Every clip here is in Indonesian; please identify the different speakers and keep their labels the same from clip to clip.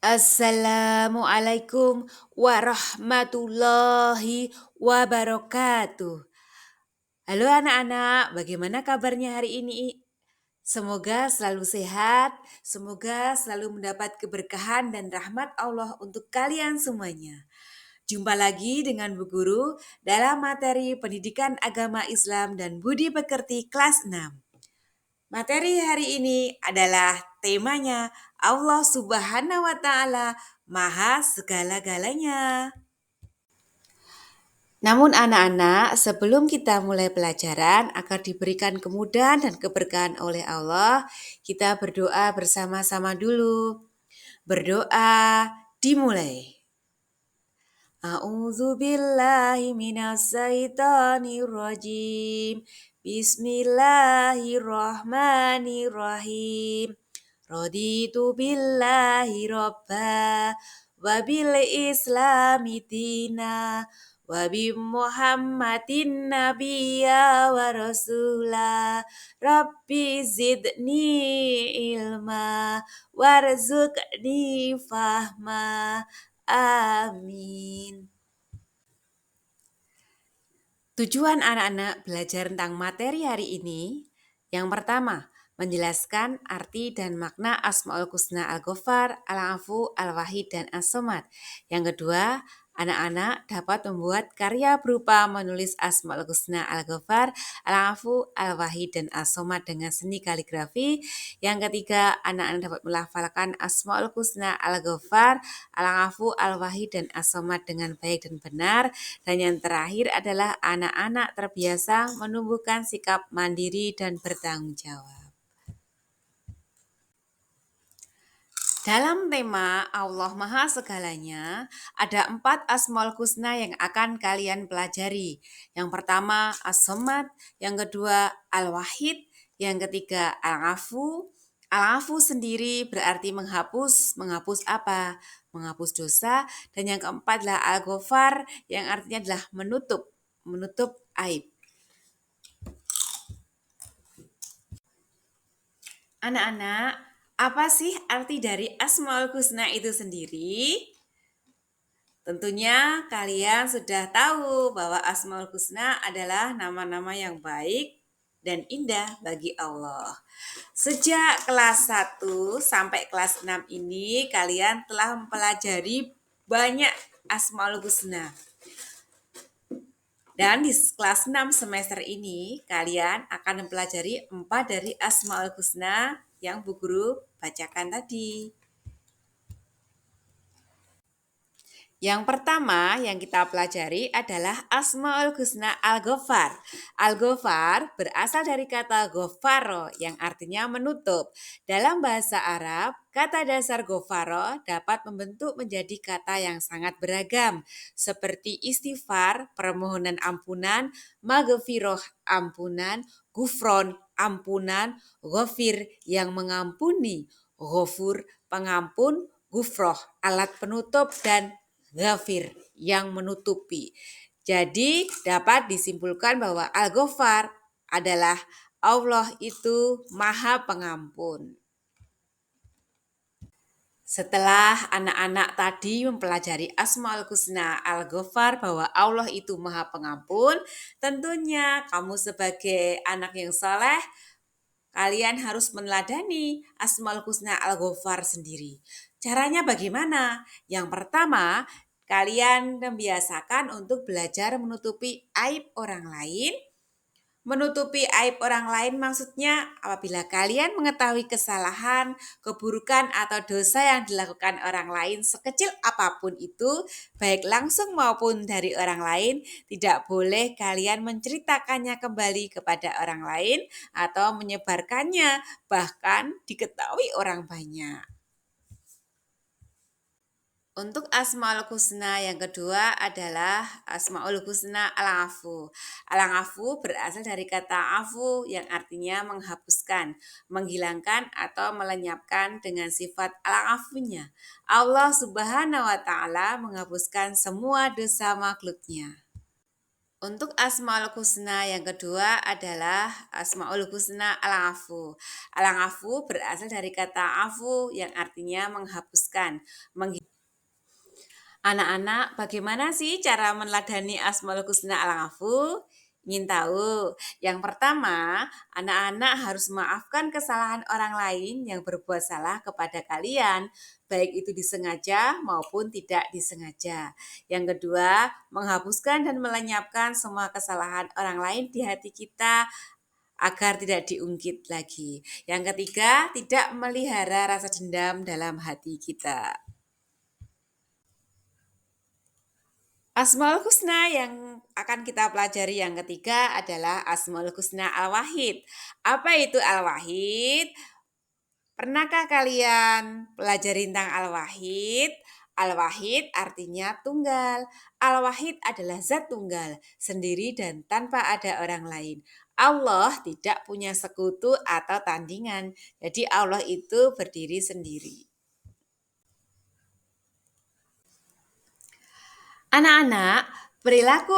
Speaker 1: Assalamualaikum warahmatullahi wabarakatuh. Halo anak-anak, bagaimana kabarnya hari ini? Semoga selalu sehat, semoga selalu mendapat keberkahan dan rahmat Allah untuk kalian semuanya. Jumpa lagi dengan Bu Guru dalam materi Pendidikan Agama Islam dan Budi Pekerti kelas 6. Materi hari ini adalah temanya Allah Subhanahu wa Ta'ala Maha segala-galanya. Namun anak-anak, sebelum kita mulai pelajaran agar diberikan kemudahan dan keberkahan oleh Allah, kita berdoa bersama-sama dulu. Berdoa dimulai. A'udzu billahi minasyaitonir rajim. Bismillahirrahmanirrahim. Raditu billahi robba wa bil islami dina wa bi muhammadin nabiyya wa rasula rabbi zidni ilma warzuqni fahma amin. Tujuan anak-anak belajar tentang materi hari ini, yang pertama, menjelaskan arti dan makna Asmaul Husna Al-Ghaffar, Al-Afu, Al-Wahid, dan As-Somad. Yang kedua, anak-anak dapat membuat karya berupa menulis Asmaul Husna Al-Ghaffar, Al-Afu, Al-Wahid, dan As-Somad dengan seni kaligrafi. Yang ketiga, anak-anak dapat melafalkan Asmaul Husna Al-Ghaffar, Al-Afu, Al-Wahid, dan As-Somad dengan baik dan benar. Dan yang terakhir adalah anak-anak terbiasa menumbuhkan sikap mandiri dan bertanggung jawab. Dalam tema Allah Maha Segalanya, ada 4 Asmaul Husna yang akan kalian pelajari. Yang pertama As-Somad, yang kedua Al-Wahid, yang ketiga Al-Afu. Al-Afu sendiri berarti menghapus. Menghapus apa? Menghapus dosa. Dan yang keempat adalah Al-Ghaffar, yang artinya adalah menutup aib. Anak-anak, apa sih arti dari Asmaul Husna itu sendiri? Tentunya kalian sudah tahu bahwa Asmaul Husna adalah nama-nama yang baik dan indah bagi Allah. Sejak kelas 1 sampai kelas 6 ini kalian telah mempelajari banyak Asmaul Husna. Dan di kelas 6 semester ini kalian akan mempelajari 4 dari Asmaul Husna yang Bu Guru bacakan tadi. Yang pertama yang kita pelajari adalah Asmaul Husna Al-Ghaffar. Al-Ghaffar berasal dari kata ghafaro yang artinya menutup. Dalam bahasa Arab, kata dasar ghafaro dapat membentuk menjadi kata yang sangat beragam, seperti istighfar, permohonan ampunan, maghfirah, ampunan, gufron, ampunan, ghafir, yang mengampuni, ghafur, pengampun, gufroh, alat penutup, dan ghafir, yang menutupi. Jadi dapat disimpulkan bahwa Al-Ghaffar adalah Allah itu Maha Pengampun. Setelah anak-anak tadi mempelajari Asmaul Husna Al-Ghaffar bahwa Allah itu Maha Pengampun, tentunya kamu sebagai anak yang saleh, kalian harus meneladani Asmaul Husna Al-Ghaffar sendiri. Caranya bagaimana? Yang pertama, kalian membiasakan untuk belajar menutupi aib orang lain. Menutupi aib orang lain maksudnya apabila kalian mengetahui kesalahan, keburukan, atau dosa yang dilakukan orang lain sekecil apapun itu, baik langsung maupun dari orang lain, tidak boleh kalian menceritakannya kembali kepada orang lain atau menyebarkannya, bahkan diketahui orang banyak. Untuk Asmaul Husna yang kedua adalah Asmaul Husna Al-Afu. Al-Afu berasal dari kata afu yang artinya menghapuskan, menghilangkan, atau melenyapkan dengan sifat al-afunya. Allah Subhanahu wa Ta'ala menghapuskan semua dosa makhluknya. Untuk Asmaul Husna yang kedua adalah Asmaul Husna Al-Afu. Al-Afu berasal dari kata afu yang artinya menghapuskan. Anak-anak, bagaimana sih cara meneladani Asmaul Husna Al-Afu? Ingin tahu? Yang pertama, anak-anak harus memaafkan kesalahan orang lain yang berbuat salah kepada kalian, baik itu disengaja maupun tidak disengaja. Yang kedua, menghapuskan dan melenyapkan semua kesalahan orang lain di hati kita agar tidak diungkit lagi. Yang ketiga, tidak melihara rasa dendam dalam hati kita. Asmaul Husna yang akan kita pelajari yang ketiga adalah Asmaul Husna Al-Wahid. Apa itu Al-Wahid? Pernahkah kalian pelajari tentang Al-Wahid? Al-Wahid artinya tunggal. Al-Wahid adalah zat tunggal, sendiri dan tanpa ada orang lain. Allah tidak punya sekutu atau tandingan. Jadi Allah itu berdiri sendiri. Anak-anak, perilaku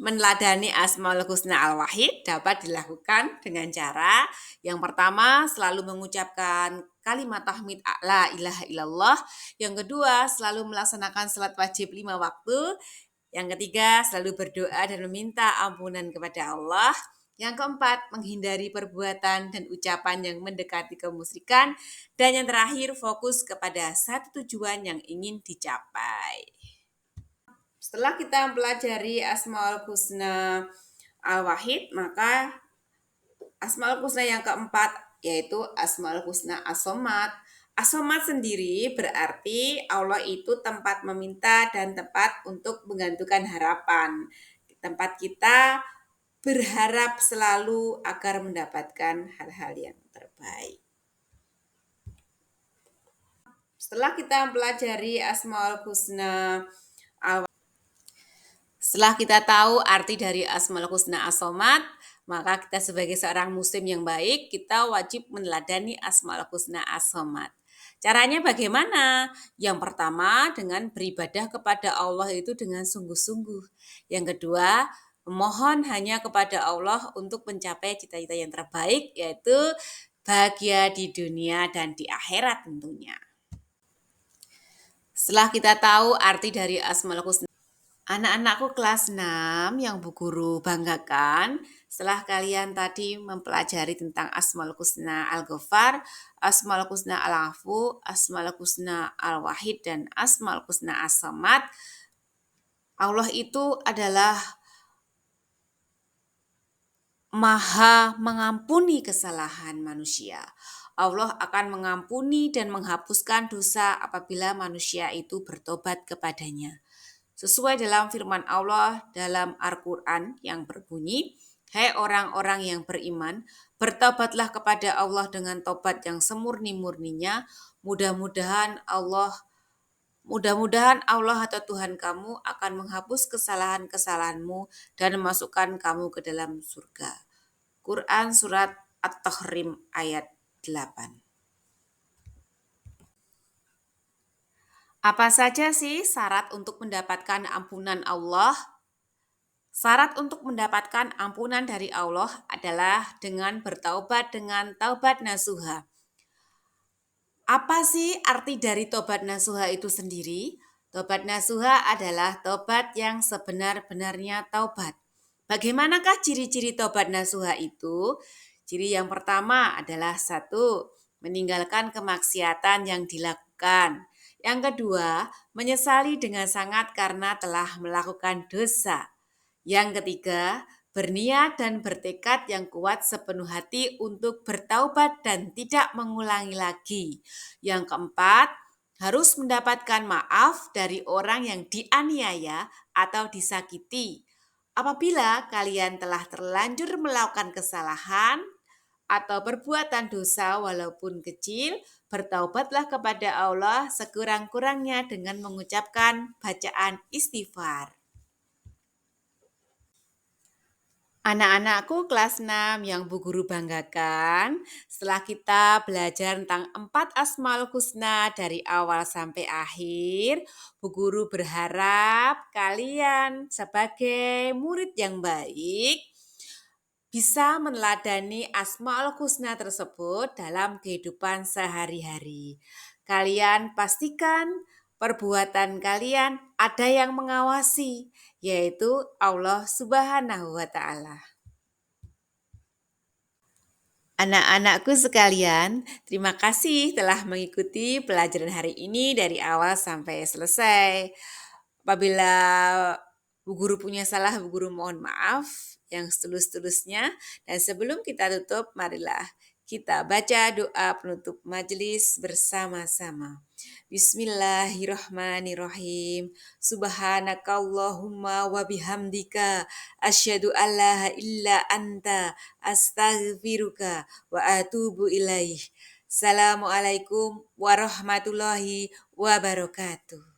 Speaker 1: meneladani Asmaul Husna Al-Wahid dapat dilakukan dengan cara yang pertama selalu mengucapkan kalimat tahmid la ilaha illallah, yang kedua selalu melaksanakan salat wajib 5 waktu, yang ketiga selalu berdoa dan meminta ampunan kepada Allah, yang keempat menghindari perbuatan dan ucapan yang mendekati kemusyrikan, dan yang terakhir fokus kepada satu tujuan yang ingin dicapai. Setelah kita mempelajari Asmaul Husna Al-Wahid, maka Asmaul Husna yang keempat yaitu Asmaul Husna As-Somad. As-Somad sendiri berarti Allah itu tempat meminta dan tempat untuk menggantungkan harapan. Tempat kita berharap selalu agar mendapatkan hal-hal yang terbaik. Setelah kita mempelajari Asmaul Husna Setelah kita tahu arti dari Asmaul Husna As-Somad, maka kita sebagai seorang muslim yang baik, kita wajib meneladani Asmaul Husna As-Somad. Caranya bagaimana? Yang pertama dengan beribadah kepada Allah itu dengan sungguh-sungguh. Yang kedua, memohon hanya kepada Allah untuk mencapai cita-cita yang terbaik, yaitu bahagia di dunia dan di akhirat tentunya. Setelah kita tahu arti dari Asmaul Husna, anak-anakku kelas 6 yang Bu Guru banggakan, setelah kalian tadi mempelajari tentang Asmaul Husna Al-Ghaffar, Asmaul Husna Al-Afu, Asmaul Husna Al-Wahid, dan Asmaul Husna As-Samad, Allah itu adalah Maha mengampuni kesalahan manusia. Allah akan mengampuni dan menghapuskan dosa apabila manusia itu bertobat kepadanya. Sesuai dalam firman Allah dalam Al-Quran yang berbunyi, "Hai orang-orang yang beriman, bertobatlah kepada Allah dengan tobat yang semurni-murninya. Mudah-mudahan Allah atau Tuhan kamu akan menghapus kesalahan-kesalahanmu dan memasukkan kamu ke dalam surga." Quran Surat At-Tahrim ayat 8. Apa saja sih syarat untuk mendapatkan ampunan Allah? Syarat untuk mendapatkan ampunan dari Allah adalah dengan bertaubat dengan taubat nasuha. Apa sih arti dari taubat nasuha itu sendiri? Taubat nasuha adalah taubat yang sebenar-benarnya taubat. Bagaimanakah ciri-ciri taubat nasuha itu? Ciri yang pertama adalah satu, meninggalkan kemaksiatan yang dilakukan. Yang kedua, menyesali dengan sangat karena telah melakukan dosa. Yang ketiga, berniat dan bertekad yang kuat sepenuh hati untuk bertaubat dan tidak mengulangi lagi. Yang keempat, harus mendapatkan maaf dari orang yang dianiaya atau disakiti. Apabila kalian telah terlanjur melakukan kesalahan atau perbuatan dosa walaupun kecil, bertaubatlah kepada Allah sekurang-kurangnya dengan mengucapkan bacaan istighfar. Anak-anakku kelas 6 yang Bu Guru banggakan, setelah kita belajar tentang 4 Asmaul Husna dari awal sampai akhir, Bu Guru berharap kalian sebagai murid yang baik bisa meneladani Asmaul Husna tersebut dalam kehidupan sehari-hari. Kalian pastikan perbuatan kalian ada yang mengawasi, yaitu Allah Subhanahu wa Ta'ala. Anak-anakku sekalian, terima kasih telah mengikuti pelajaran hari ini dari awal sampai selesai. Apabila Bu Guru punya salah, Bu Guru mohon maaf yang setulus-tulusnya. Dan sebelum kita tutup, marilah kita baca doa penutup majelis bersama-sama. Bismillahirrahmanirrahim. Subhanakallahumma wa bihamdika asyhadu alla illa anta astaghfiruka wa atubu ilaih. Assalamualaikum warahmatullahi wabarakatuh.